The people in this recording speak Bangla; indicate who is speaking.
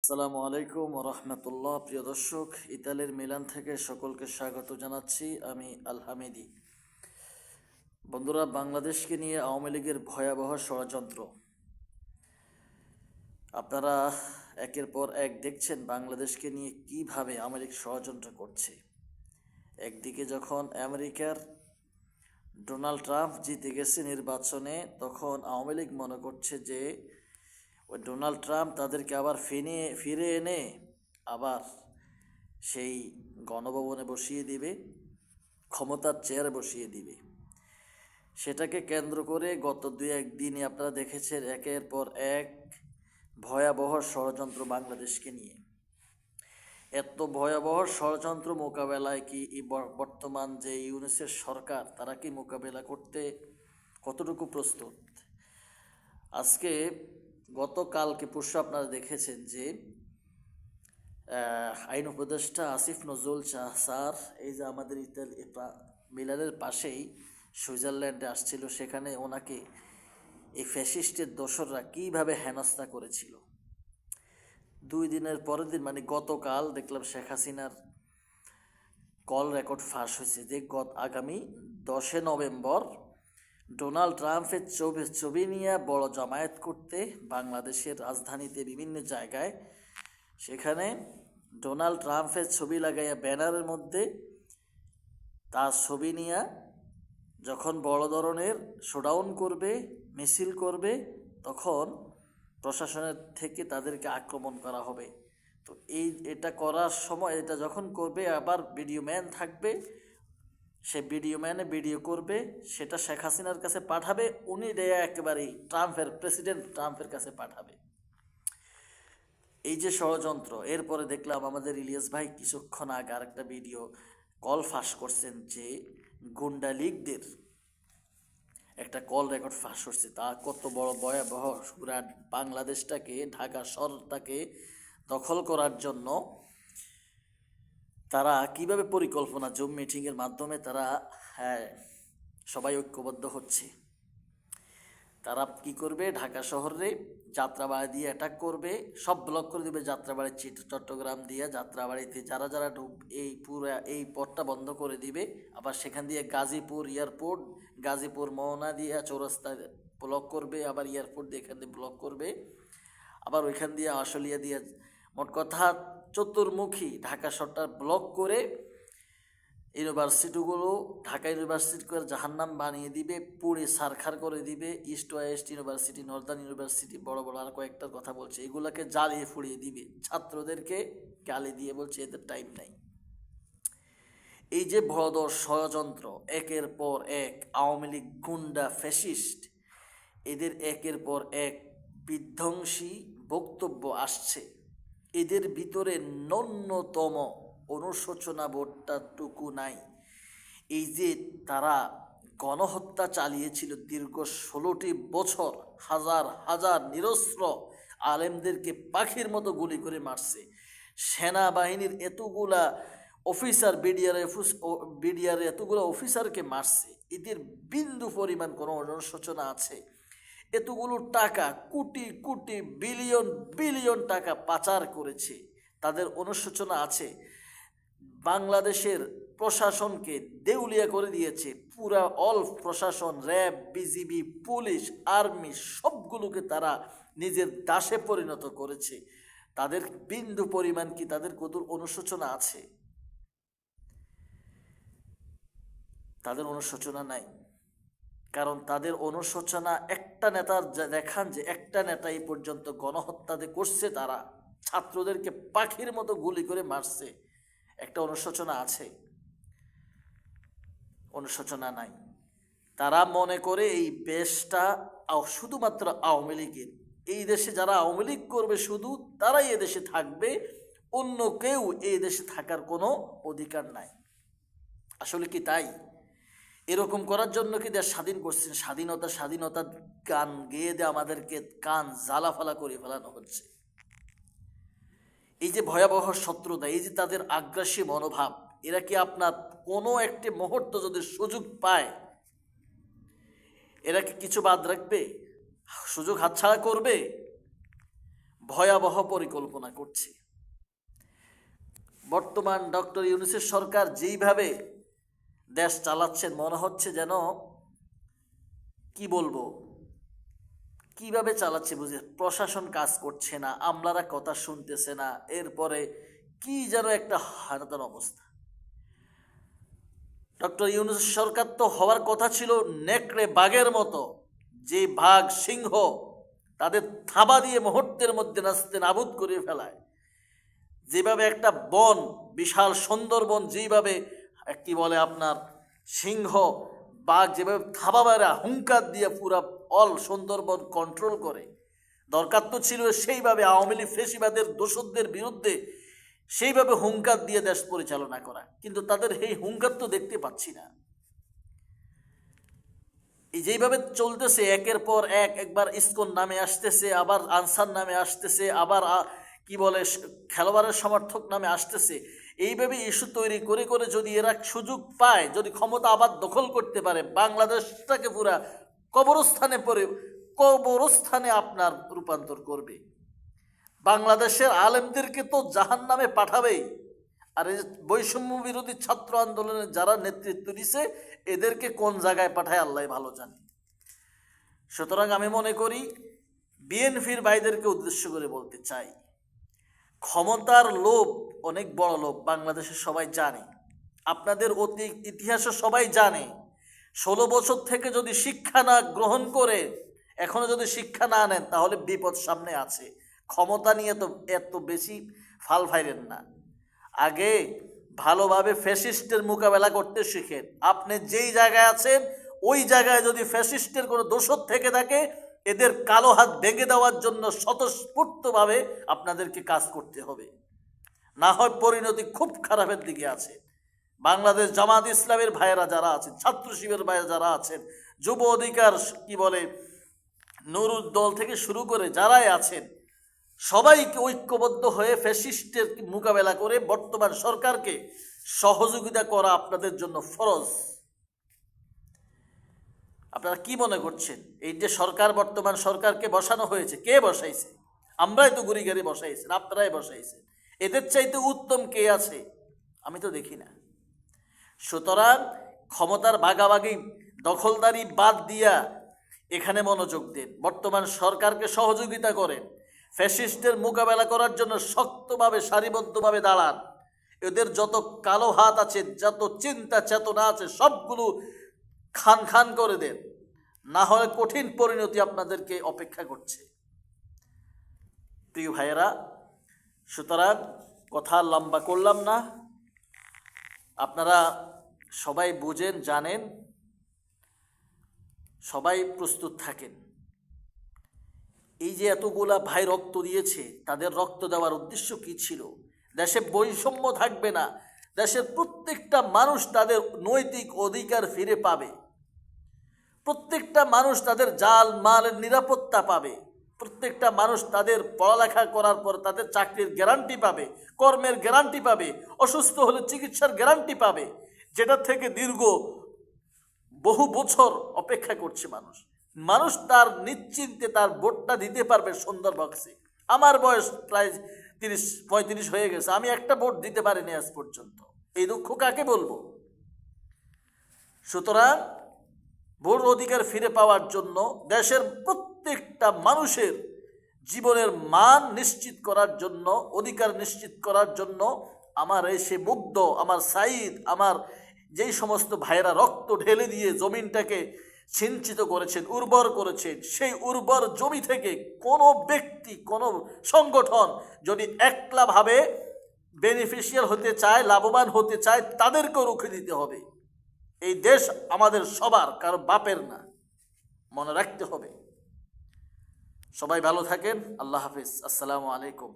Speaker 1: আসসালামু আলাইকুম রহমতুল্লাহ। প্রিয় দর্শক, ইতালির মিলান থেকে সকলকে স্বাগত জানাচ্ছি। আমি আল হামিদি। বন্ধুরা, বাংলাদেশকে নিয়ে আওয়ামী লীগের ভয়াবহ ষড়যন্ত্র আপনারা একের পর এক দেখছেন। বাংলাদেশকে নিয়ে কিভাবে আওয়ামী লীগ ষড়যন্ত্র করছে। একদিকে যখন আমেরিকার ডোনাল্ড ট্রাম্প জিতে গেছে নির্বাচনে, তখন আওয়ামী লীগ মনে করছে যে ওই ডোনাল্ড ট্রাম্প তাদেরকে আবার ফিরে এনে আবার সেই গণভবনে বসিয়ে দিবে, ক্ষমতার চেয়ারে বসিয়ে দিবে। সেটাকে কেন্দ্র করে গত 2-1 দিনে আপনারা দেখেছেন একের পর এক ভয়াবহ ষড়যন্ত্র বাংলাদেশকে নিয়ে। এত ভয়াবহ ষড়যন্ত্র মোকাবেলায় কি বর্তমান যে ইউনূসের সরকার, তারা কি মোকাবেলা করতে কতটুকু প্রস্তুত? আজকে গতকালকে পরশু আপনারা দেখেছেন যে আইন উপদেষ্টা আসিফ নজরুল স্যার, এই যে আমাদের মিলানের পাশেই সুইজারল্যান্ডে আসছিল, সেখানে ওনাকে এই ফ্যাসিস্টের দোসররা কীভাবে হেনস্থা করেছিল। 2 দিনের পরের দিন মানে গতকাল দেখলাম শেখ হাসিনার কল রেকর্ড ফাঁস হয়েছে যে আগামী 10 নভেম্বর ডোনাল্ড ট্রাম্পের ছবি নিয়ে বড় জমায়েত করতে বাংলাদেশের রাজধানীতে বিভিন্ন জায়গায়, সেখানে ডোনাল্ড ট্রাম্পের ছবি লাগাইয়া ব্যানারের মধ্যে তার ছবি নিয়ে যখন বড় ধরনের শোডাউন করবে, মিছিল করবে, তখন প্রশাসনের থেকে তাদেরকে আক্রমণ করা হবে। তো এটা করার সময়, এটা যখন করবে, আবার ভিডিও ম্যান থাকবে, সে ভিডিও ম্যানে ভিডিও করবে, সেটা শেখ হাসিনার কাছে পাঠাবে, উনি একেবারেই প্রেসিডেন্ট ট্রাম্পের কাছে পাঠাবে। এই যে ষড়যন্ত্র। এরপরে দেখলাম আমাদের ইলিয়াস ভাই কিছুক্ষণ আগে আরেকটা ভিডিও কল ফাঁস করছেন যে গুন্ডা লীগদের একটা কল রেকর্ড ফাঁস করছে। তা কত বড় ভয়াবহ! পুরা বাংলাদেশটাকে, ঢাকা শহরটাকে দখল করার জন্য তারা কিভাবে পরিকল্পনা, জুম মিটিংয়ের মাধ্যমে তারা সবাই ঐক্যবদ্ধ হচ্ছে। তারা কি করবে, ঢাকা শহরে যাত্রাবাড়ি দিয়ে অ্যাটাক করবে, সব ব্লক করে দেবে। যাত্রাবাড়ি, চট্টগ্রাম দিয়ে যাত্রাবাড়িতে যারা যারা এই পুরো এই পথটা বন্ধ করে দিবে। আবার সেখান দিয়ে গাজীপুর এয়ারপোর্ট, গাজীপুর মোহনা দিয়ে চৌরাস্তা ব্লক করবে, আবার এয়ারপোর্ট দিয়ে এখান দিয়ে ব্লক করবে, আবার ওইখান দিয়ে আশুলিয়া দিয়ে, মোট কথা চতুর্মুখী ঢাকা শহরটা ব্লক করে ইউনিভার্সিটিগুলো, ঢাকা ইউনিভার্সিটি করে জাহান্নাম বানিয়ে দিবে, পুড়ে সারখার করে দিবে। East West university, Northern university, বড় বড় আর কয়েকটার কথা বলছে, এগুলোকে জ্বালিয়ে ফুড়িয়ে দিবে। ছাত্রদেরকে গালি দিয়ে বলছে এদের টাইম নাই। এই যে ভয়ঙ্কর ষড়যন্ত্র, একের পর এক আওয়ামী লীগ গুন্ডা ফ্যাসিস্ট, এদের একের পর এক বিধ্বংসী বক্তব্য আসছে। এদের ভিতরে ন্যূনতম অনুশোচনা বোধটাটুকু নাই। এই যে তারা গণহত্যা চালিয়েছিল দীর্ঘ 16টি বছর, হাজার হাজার নিরস্ত্র আলেমদেরকে পাখির মতো গুলি করে মারছে, সেনাবাহিনীর এতগুলা অফিসার, বিডিআর এতগুলো অফিসারকে মারছে, এদের বিন্দু পরিমাণ কোনো অনুশোচনা আছে? এতগুলো টাকা, কোটি কোটি বিলিয়ন বিলিয়ন টাকা পাচার করেছে, তাদের অনুশোচনা আছে? বাংলাদেশের প্রশাসনকে দেউলিয়া করে দিয়েছে, পুরা অল প্রশাসন, র্যাব, বিজিবি, পুলিশ, আর্মি, সবগুলোকে তারা নিজের দাসে পরিণত করেছে। তাদের বিন্দু পরিমাণ কি তাদের কদর অনুশোচনা আছে? তাদের অনুশোচনা নাই। কারণ তাদের অনুশোচনা, একটা নেতার দেখান যে একটা নেতা এই পর্যন্ত গণহত্যা করছে, তারা ছাত্রদেরকে পাখির মতো গুলি করে মারছে, একটা অনুশোচনা আছে? অনুশোচনা নাই। তারা মনে করে এই দেশটা শুধুমাত্র আওয়ামী লীগের, এই দেশে যারা আওয়ামী লীগ করবে শুধু তারাই এদেশে থাকবে, অন্য কেউ এই দেশে থাকার কোনো অধিকার নাই। আসলে কি তাই? এরকম করার জন্য কি দেশ স্বাধীন করছেন? স্বাধীনতা স্বাধীনতা গান গেয়ে দিয়ে আমাদেরকে কান জ্বালাফালা করে ফেলানো হচ্ছে। এই যে ভয়াবহ শত্রুতা, এই যে তাদের আগ্রাসী মনোভাব, এরা কি আপনার কোনো একটি মুহূর্ত যদি সুযোগ পায়, এরা কি কিছু বাদ রাখবে? সুযোগ হাতছাড়া করবে? ভয়াবহ পরিকল্পনা করছে। বর্তমান ডক্টর ইউনূসের সরকার যেইভাবে দেশ চালাচ্ছেন, মনে হচ্ছে যেন কি বলবো, কিভাবে চালাচ্ছে বুঝে, প্রশাসন কাজ করছে না, আমলারা কথা শুনতেছে না, এরপরে কি যেন একটা হানাদার অবস্থা। ডক্টর ইউনূস সরকার তো হওয়ার কথা ছিল নেকড়ে বাঘের মতো, যে বাঘ সিংহ তাদের থাবা দিয়ে মুহূর্তের মধ্যে নাস্তে নাবুদ করে ফেলায়। যেভাবে একটা বন, বিশাল সুন্দরবন, যেভাবে কি বলে আপনার সিংহ বাঘ যেভাবে থাবা বেড়া হুঙ্কার দিয়ে পুরা অল সুন্দরবন কন্ট্রোল করে, দরকার তো ছিল সেইভাবে আওয়ামী লীগ ফেসিবাদের দোসরদের বিরুদ্ধে সেইভাবে হুঙ্কার দিয়ে দেশ পরিচালনা করা, কিন্তু তাদের এই হুঙ্কার তো দেখতে পাচ্ছি না। এই যেইভাবে চলতেছে, একের পর এক, একবার ইসকন নামে আসতেছে, আবার আনসার নামে আসতেছে, আবার কি বলে খেলোয়াড়ের সমর্থক নামে আসতেছে, এইভাবে ইস্যু তৈরি করে করে যদি এরা সুযোগ পায়, যদি ক্ষমতা আবার দখল করতে পারে, বাংলাদেশটাকে পুরা কবরস্থানে আপনার রূপান্তর করবে। বাংলাদেশের আলেমদেরকে তো জাহান্নামে পাঠাবেই। আর এই বৈষম্য বিরোধী ছাত্র আন্দোলনে যারা নেতৃত্ব দিছে, এদেরকে কোন জায়গায় পাঠায় আল্লাহ ভালো জানে। সুতরাং আমি মনে করি বিএনপির ভাইদেরকে উদ্দেশ্য করে বলতে চাই, ক্ষমতার লোভ অনেক বড় লোভ, বাংলাদেশের সবাই জানে, আপনাদের অতীত ইতিহাসও সবাই জানে। 16 বছর থেকে যদি শিক্ষা না গ্রহণ করে, এখনো যদি শিক্ষা না নেন, তাহলে বিপদ সামনে আছে। ক্ষমতা নিয়ে তো এত বেশি ফাল ফাইরেন না, আগে ভালোভাবে ফ্যাসিস্টের মোকাবেলা করতে শিখেন। আপনি যেই জায়গায় আছেন, ওই জায়গায় যদি ফ্যাসিস্টের কোনো দোষর থেকে থাকে, এদের কালো হাত ভেঙে দেওয়ার জন্য স্বতঃস্ফূর্তভাবে আপনাদেরকে কাজ করতে হবে, না হয় পরিণতি খুব খারাপের দিকে আছে। বাংলাদেশ জামাত ইসলামের ভাইয়েরা যারা আছেন, ছাত্র শিবিরের ভাইয়েরা যারা আছেন, যুব অধিকার কি বলে নুরুল দল থেকে শুরু করে যারাই আছেন, সবাইকে ঐক্যবদ্ধ হয়ে ফ্যাসিস্টের মোকাবেলা করে বর্তমান সরকারকে সহযোগিতা করা আপনাদের জন্য ফরজ। আপনারা কি মনে করছেন, এই যে সরকার, বর্তমান সরকারকে বসানো হয়েছে, কে বসাইছে? আমরাই তো গুড়ি গাড়ি বসাইছেন, আপনারাই বসাইছেন। এদের চাইতে উত্তম কে আছে? আমি তো দেখি না। সুতরাং ক্ষমতার ভাগাভাগি দখলদারি বাদ দিয়া এখানে মনোযোগ দিন, বর্তমান সরকারকে সহযোগিতা করেন, ফ্যাসিস্টের মোকাবেলা করার জন্য শক্তভাবে সারিবদ্ধভাবে দাঁড়ান। এদের যত কালো হাত আছে, যত চিন্তা চেতনা আছে, সবগুলো খান খান করে দেন, না হলে কঠিন পরিণতি আপনাদেরকে অপেক্ষা করছে। প্রিয় ভাইয়েরা, সুতরাং কথা লম্বা করলাম না, আপনারা সবাই বুঝেন, জানেন, সবাই প্রস্তুত থাকেন। এই যে এতগুলা ভাই রক্ত দিয়েছে, তাদের রক্ত দেওয়ার উদ্দেশ্য কি ছিল? দেশে বৈষম্য থাকবে না, দেশের প্রত্যেকটা মানুষ তাদের নৈতিক অধিকার ফিরে পাবে, প্রত্যেকটা মানুষ তাদের জাল মালের নিরাপত্তা পাবে, প্রত্যেকটা মানুষ তাদের পড়ালেখা করার পর তাদের চাকরির গ্যারান্টি পাবে, কর্মের গ্যারান্টি পাবে, অসুস্থ হলে চিকিৎসার গ্যারান্টি পাবে, যেটা থেকে দীর্ঘ বহু বছর অপেক্ষা করছে মানুষ। মানুষ তার নিশ্চিন্তে তার ভোটটা দিতে পারবে সুন্দর বক্সে। আমার বয়স প্রায় 30-35 হয়ে গেছে, আমি একটা ভোট দিতে পারিনি আজ পর্যন্ত। এই দুঃখ কাকে বলবো? সুতরাং ভোট অধিকার ফিরে পাওয়ার জন্য, দেশের প্রত্যেকটা মানুষের জীবনের মান নিশ্চিত করার জন্য, অধিকার নিশ্চিত করার জন্য আমার এসে মুগ্ধ, আমার সাইদ, আমার যেই সমস্ত ভাইয়েরা রক্ত ঢেলে দিয়ে জমিনটাকে সিঞ্চিত করেছেন, উর্বর করেছেন, সেই উর্বর জমি থেকে কোনো ব্যক্তি, কোনো সংগঠন যদি একলাভাবে বেনিফিশিয়াল হতে চায়, লাভবান হতে চায়, তাদেরকেও রুখে দিতে হবে। এই দেশ আমাদের সবার, কারো বাপের না, মনে রাখতে হবে। সবাই ভালো থাকেন। আল্লাহ হাফিজ। আসসালামু আলাইকুম।